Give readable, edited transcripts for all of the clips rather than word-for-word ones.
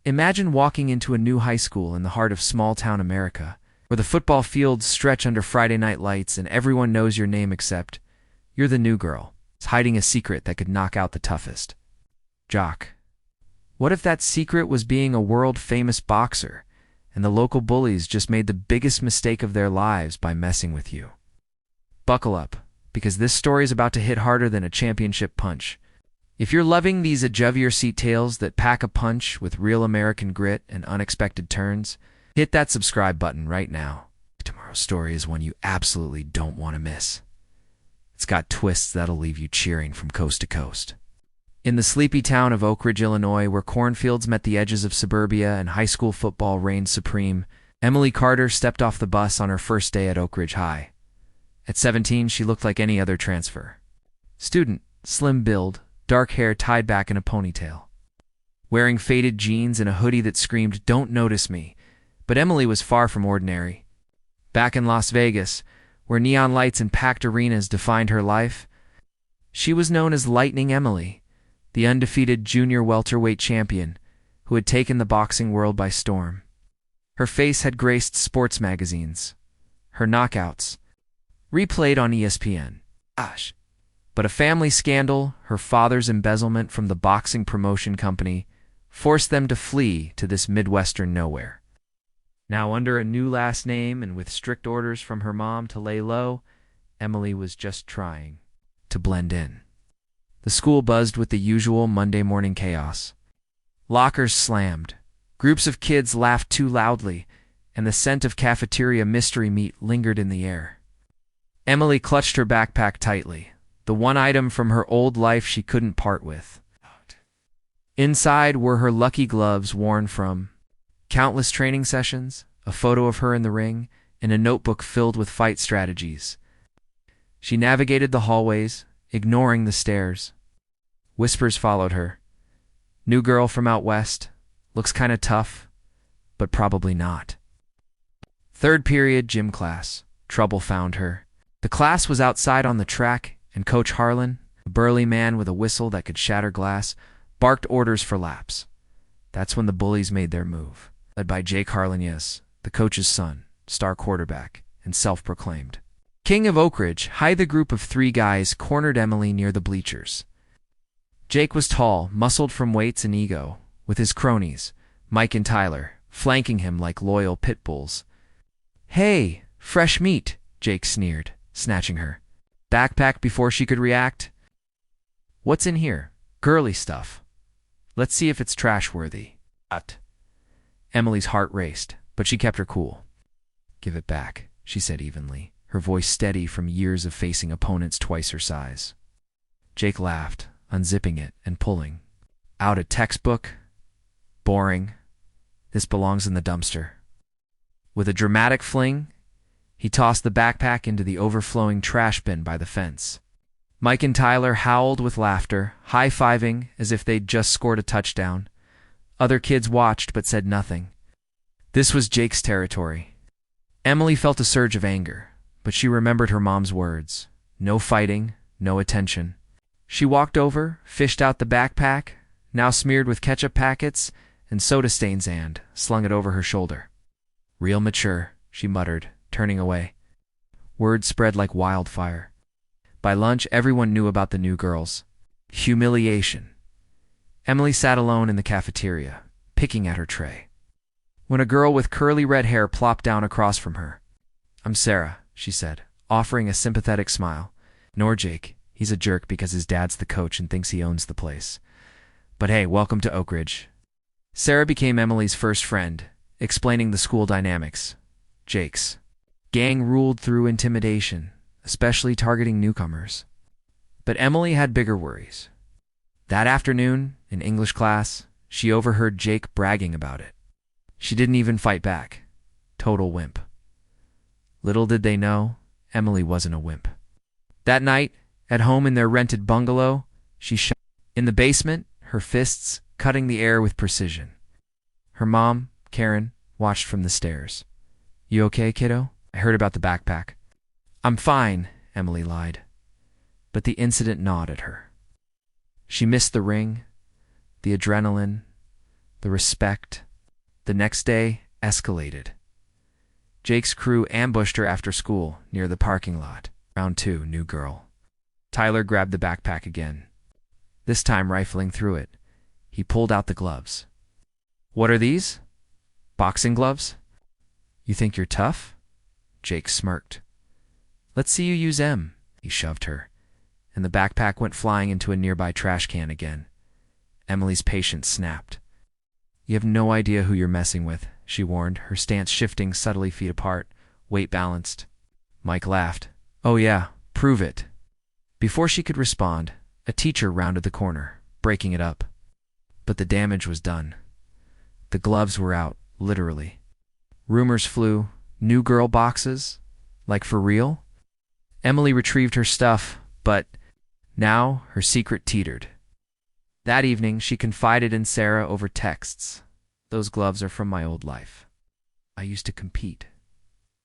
Imagine walking into a new high school in the heart of small-town America, where the football fields stretch under Friday night lights and everyone knows your name except you're the new girl, hiding a secret that could knock out the toughest jock. What if that secret was being a world-famous boxer, and the local bullies just made the biggest mistake of their lives by messing with you? Buckle up, because this story is about to hit harder than a championship punch. If you're loving these edge-of-your-seat tales that pack a punch with real American grit and unexpected turns, hit that subscribe button right now. Tomorrow's story is one you absolutely don't want to miss. It's got twists that'll leave you cheering from coast to coast. In the sleepy town of Oakidge, Illinois, where cornfields met the edges of suburbia and high school football reigned supreme, Emily Carter stepped off the bus on her first day at Oakidge High. At 17, she looked like any other transfer. Student, slim build, dark hair tied back in a ponytail. Wearing faded jeans and a hoodie that screamed, "Don't notice me." But Emily was far from ordinary. Back in Las Vegas, where neon lights and packed arenas defined her life, she was known as Lightning Emily, the undefeated junior welterweight champion who had taken the boxing world by storm. Her face had graced sports magazines, her knockouts replayed on ESPN. But a family scandal, her father's embezzlement from the boxing promotion company, forced them to flee to this Midwestern nowhere. Now under a new last name and with strict orders from her mom to lay low, Emily was just trying to blend in. The school buzzed with the usual Monday morning chaos. Lockers slammed, groups of kids laughed too loudly, and the scent of cafeteria mystery meat lingered in the air. Emily clutched her backpack tightly, the one item from her old life she couldn't part with. Inside were her lucky gloves worn from countless training sessions, a photo of her in the ring, and a notebook filled with fight strategies. She navigated the hallways, ignoring the stairs. Whispers followed her. New girl from out west, looks kinda tough, but probably not. Third period gym class. Trouble found her. The class was outside on the track, and Coach Harlan, a burly man with a whistle that could shatter glass, barked orders for laps. That's when the bullies made their move, led by Jake Harlan, the coach's son, star quarterback, and self-proclaimed King of Oakidge. High. The group of three guys cornered Emily near the bleachers. Jake was tall, muscled from weights and ego, with his cronies, Mike and Tyler, flanking him like loyal pit bulls. "Hey, fresh meat," Jake sneered, snatching her backpack before she could react. "What's in here?" "Girly stuff. Let's see if it's trash-worthy." Emily's heart raced, but she kept her cool. "Give it back," she said evenly, her voice steady from years of facing opponents twice her size. Jake laughed, unzipping it and pulling out a textbook. "Boring. This belongs in the dumpster." With a dramatic fling, he tossed the backpack into the overflowing trash bin by the fence. Mike and Tyler howled with laughter, high-fiving as if they'd just scored a touchdown. Other kids watched but said nothing. This was Jake's territory. Emily felt a surge of anger, but she remembered her mom's words. No fighting, no attention. She walked over, fished out the backpack, now smeared with ketchup packets and soda stains, and slung it over her shoulder. "Real mature," she muttered, turning away. Word spread like wildfire. By lunch, everyone knew about the new girls. Humiliation. Emily sat alone in the cafeteria, picking at her tray, when a girl with curly red hair plopped down across from her. "I'm Sarah," she said, offering a sympathetic smile. "Nor Jake. He's a jerk because his dad's the coach and thinks he owns the place. But hey, welcome to Oakidge." Sarah became Emily's first friend, explaining the school dynamics. Jake's gang ruled through intimidation, especially targeting newcomers. But Emily had bigger worries. That afternoon, in English class, she overheard Jake bragging about it. She didn't even fight back. Total wimp. Little did they know, Emily wasn't a wimp. That night, at home in their rented bungalow, she shot in the basement, her fists cutting the air with precision. Her mom, Karen, watched from the stairs. "You okay, kiddo? I heard about the backpack." "I'm fine," Emily lied. But the incident gnawed at her. She missed the ring, the adrenaline, the respect. The next day escalated. Jake's crew ambushed her after school near the parking lot. Round 2, new girl. Tyler grabbed the backpack again, this time rifling through it. He pulled out the gloves. "What are these? Boxing gloves? You think you're tough?" Jake smirked. "Let's see you use 'em." He shoved her, and the backpack went flying into a nearby trash can again. Emily's patience snapped. "You have no idea who you're messing with," she warned, her stance shifting subtly feet apart, weight balanced. Mike laughed. "Oh yeah, prove it." Before she could respond, a teacher rounded the corner, breaking it up. But the damage was done. The gloves were out, literally. Rumors flew. New girl boxes? Like for real? Emily retrieved her stuff, but now her secret teetered. That evening, she confided in Sarah over texts. "Those gloves are from my old life. I used to compete."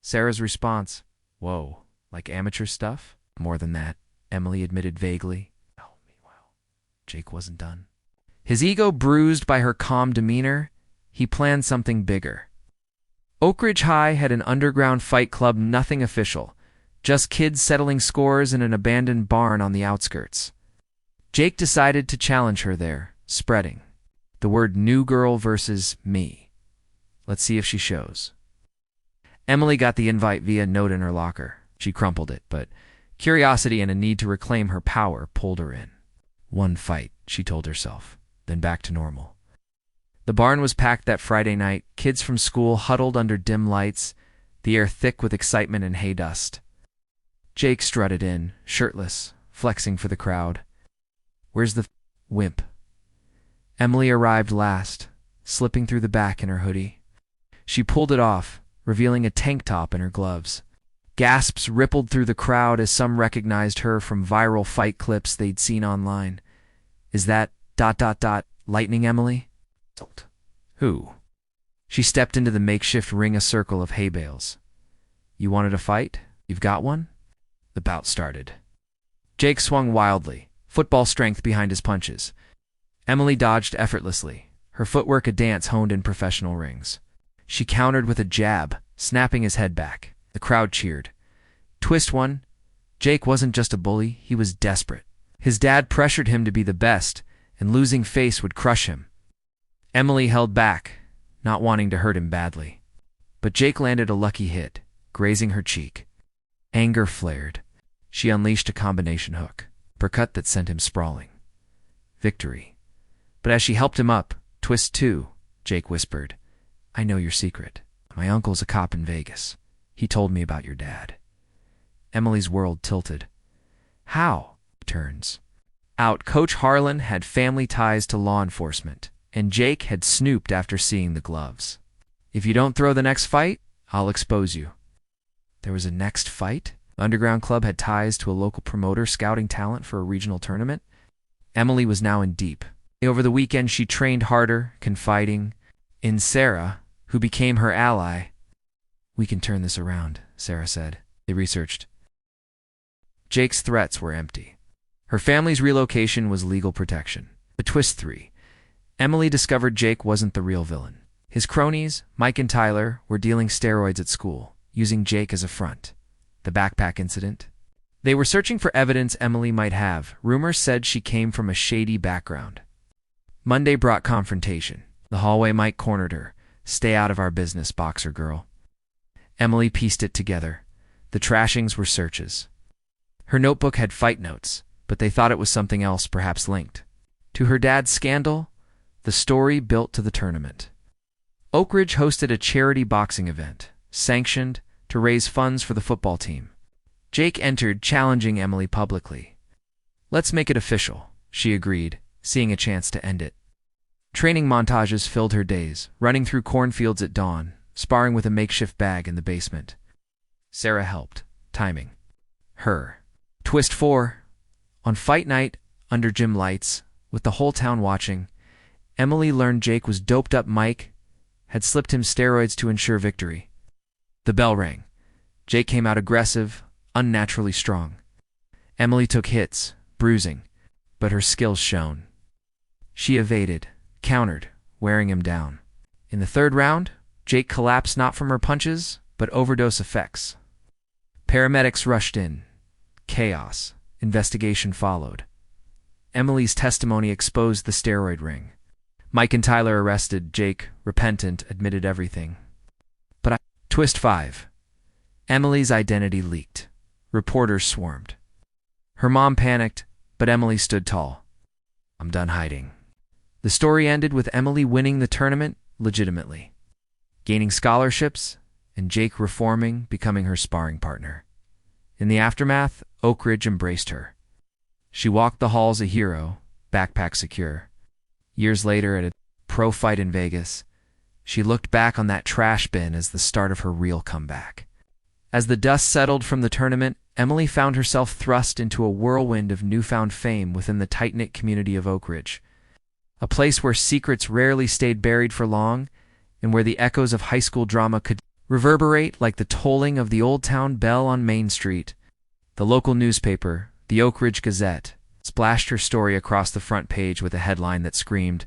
Sarah's response, "Whoa, like amateur stuff?" "More than that," Emily admitted vaguely. Oh, meanwhile, Jake wasn't done. His ego bruised by her calm demeanor, he planned something bigger. Oakidge High had an underground fight club, nothing official, just kids settling scores in an abandoned barn on the outskirts. Jake decided to challenge her there, spreading the word "new girl versus me." Let's see if she shows. Emily got the invite via note in her locker. She crumpled it, but curiosity and a need to reclaim her power pulled her in. One fight, she told herself, then back to normal. The barn was packed that Friday night, kids from school huddled under dim lights, the air thick with excitement and hay dust. Jake strutted in, shirtless, flexing for the crowd. "Where's the wimp?" Emily arrived last, slipping through the back in her hoodie. She pulled it off, revealing a tank top and her gloves. Gasps rippled through the crowd as some recognized her from viral fight clips they'd seen online. "Is that ... Lightning Emily?" "Who?" She stepped into the makeshift ring, a circle of hay bales. "You wanted a fight? You've got one?" The bout started. Jake swung wildly, football strength behind his punches. Emily dodged effortlessly, her footwork a dance honed in professional rings. She countered with a jab, snapping his head back. The crowd cheered. Twist one. Jake wasn't just a bully, he was desperate. His dad pressured him to be the best, and losing face would crush him. Emily held back, not wanting to hurt him badly. But Jake landed a lucky hit, grazing her cheek. Anger flared. She unleashed a combination hook, uppercut that sent him sprawling. Victory. But as she helped him up, "Twist two," Jake whispered. "I know your secret. My uncle's a cop in Vegas. He told me about your dad." Emily's world tilted. "How?" Turns out Coach Harlan had family ties to law enforcement, and Jake had snooped after seeing the gloves. "If you don't throw the next fight, I'll expose you." There was a next fight? The underground club had ties to a local promoter scouting talent for a regional tournament. Emily was now in deep. Over the weekend, she trained harder, confiding in Sarah, who became her ally. "We can turn this around," Sarah said. They researched. Jake's threats were empty. Her family's relocation was legal protection. But twist three. Emily discovered Jake wasn't the real villain. His cronies, Mike and Tyler, were dealing steroids at school, using Jake as a front. The backpack incident. They were searching for evidence Emily might have. Rumors said she came from a shady background. Monday brought confrontation. The hallway Mike cornered her. "Stay out of our business, boxer girl." Emily pieced it together. The trashings were searches. Her notebook had fight notes, but they thought it was something else, perhaps linked to her dad's scandal, the story built to the tournament. Oakidge hosted a charity boxing event, sanctioned, to raise funds for the football team. Jake entered, challenging Emily publicly. "Let's make it official," she agreed, seeing a chance to end it. Training montages filled her days, running through cornfields at dawn, sparring with a makeshift bag in the basement. Sarah helped, timing her. Twist four. On fight night, under gym lights, with the whole town watching, Emily learned Jake was doped up. Mike had slipped him steroids to ensure victory. The bell rang. Jake came out aggressive, unnaturally strong. Emily took hits, bruising, but her skills shone. She evaded, countered, wearing him down. In the third round, Jake collapsed not from her punches, but overdose effects. Paramedics rushed in. Chaos. Investigation followed. Emily's testimony exposed the steroid ring. Mike and Tyler arrested. Jake, repentant, admitted everything. Twist 5. Emily's identity leaked. Reporters swarmed. Her mom panicked, but Emily stood tall. I'm done hiding. The story ended with Emily winning the tournament legitimately, gaining scholarships, and Jake reforming, becoming her sparring partner. In the aftermath, Oakidge embraced her. She walked the halls a hero, backpack secure. Years later, at a pro fight in Vegas, she looked back on that trash bin as the start of her real comeback. As the dust settled from the tournament, Emily found herself thrust into a whirlwind of newfound fame within the tight-knit community of Oakidge, a place where secrets rarely stayed buried for long and where the echoes of high school drama could reverberate like the tolling of the Old Town bell on Main Street. The local newspaper, the Oakidge Gazette, splashed her story across the front page with a headline that screamed,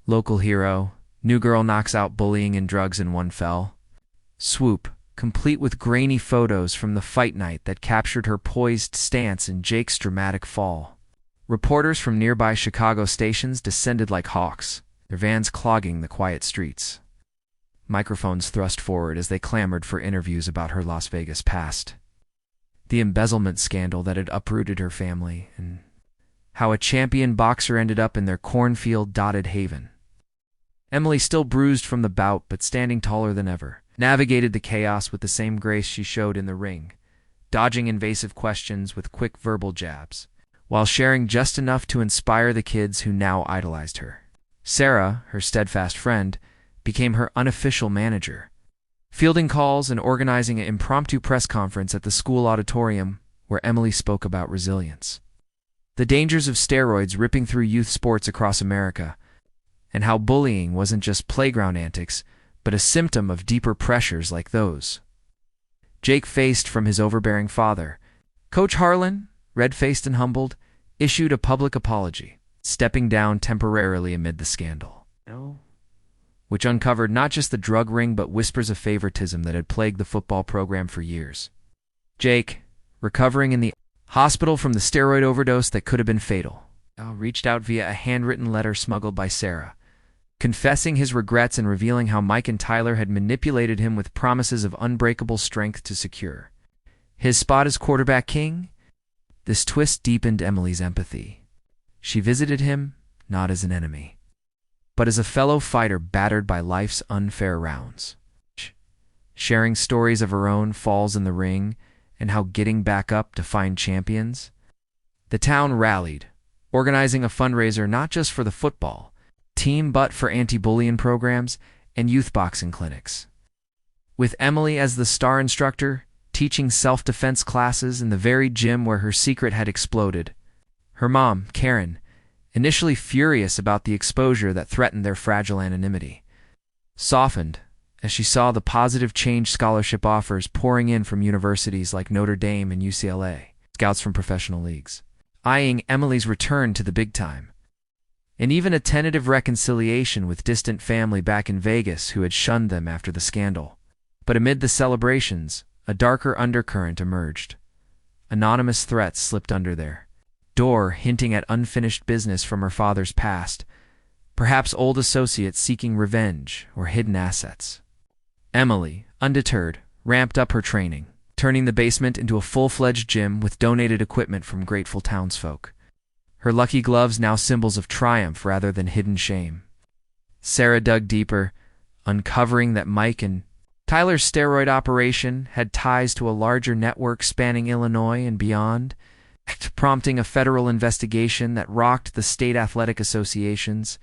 "Local hero, new girl knocks out bullying and drugs in one fell." Swoop, complete with grainy photos from the fight night that captured her poised stance in Jake's dramatic fall. Reporters from nearby Chicago stations descended like hawks, their vans clogging the quiet streets. Microphones thrust forward as they clamored for interviews about her Las Vegas past. The embezzlement scandal that had uprooted her family, and how a champion boxer ended up in their cornfield-dotted haven. Emily, still bruised from the bout but standing taller than ever, navigated the chaos with the same grace she showed in the ring, dodging invasive questions with quick verbal jabs, while sharing just enough to inspire the kids who now idolized her. Sarah, her steadfast friend, became her unofficial manager, fielding calls and organizing an impromptu press conference at the school auditorium where Emily spoke about resilience, the dangers of steroids ripping through youth sports across America, and how bullying wasn't just playground antics, but a symptom of deeper pressures like those Jake faced from his overbearing father. Coach Harlan, red-faced and humbled, issued a public apology, stepping down temporarily amid the scandal, which uncovered not just the drug ring but whispers of favoritism that had plagued the football program for years. Jake, recovering in the hospital from the steroid overdose that could have been fatal, reached out via a handwritten letter smuggled by Sarah, confessing his regrets and revealing how Mike and Tyler had manipulated him with promises of unbreakable strength to secure his spot as quarterback king. This twist deepened Emily's empathy. She visited him not as an enemy, but as a fellow fighter battered by life's unfair rounds, sharing stories of her own falls in the ring and how getting back up defined champions. The town rallied, organizing a fundraiser not just for the football team but for anti-bullying programs and youth boxing clinics. With Emily as the star instructor, teaching self-defense classes in the very gym where her secret had exploded, her mom, Karen, initially furious about the exposure that threatened their fragile anonymity, softened as she saw the positive change scholarship offers pouring in from universities like Notre Dame and UCLA, scouts from professional leagues, eyeing Emily's return to the big time, and even a tentative reconciliation with distant family back in Vegas who had shunned them after the scandal. But amid the celebrations, a darker undercurrent emerged. Anonymous threats slipped under their door, hinting at unfinished business from her father's past, perhaps old associates seeking revenge or hidden assets. Emily, undeterred, ramped up her training, turning the basement into a full-fledged gym with donated equipment from grateful townsfolk, her lucky gloves now symbols of triumph rather than hidden shame. Sarah dug deeper, uncovering that Mike and Tyler's steroid operation had ties to a larger network spanning Illinois and beyond, prompting a federal investigation that rocked the state athletic associations.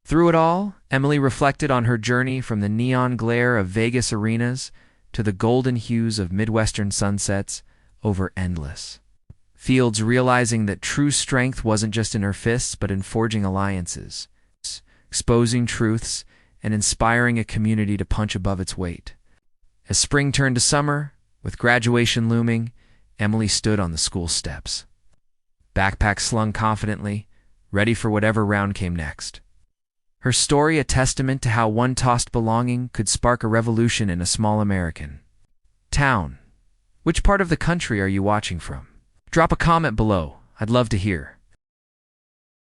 Through it all, Emily reflected on her journey from the neon glare of Vegas arenas to the golden hues of Midwestern sunsets over endless fields, realizing that true strength wasn't just in her fists but in forging alliances, exposing truths, and inspiring a community to punch above its weight. As spring turned to summer, with graduation looming, Emily stood on the school steps, backpack slung confidently, ready for whatever round came next. Her story a testament to how one tossed belonging could spark a revolution in a small American town. Which part of the country are you watching from? Drop a comment below. I'd love to hear.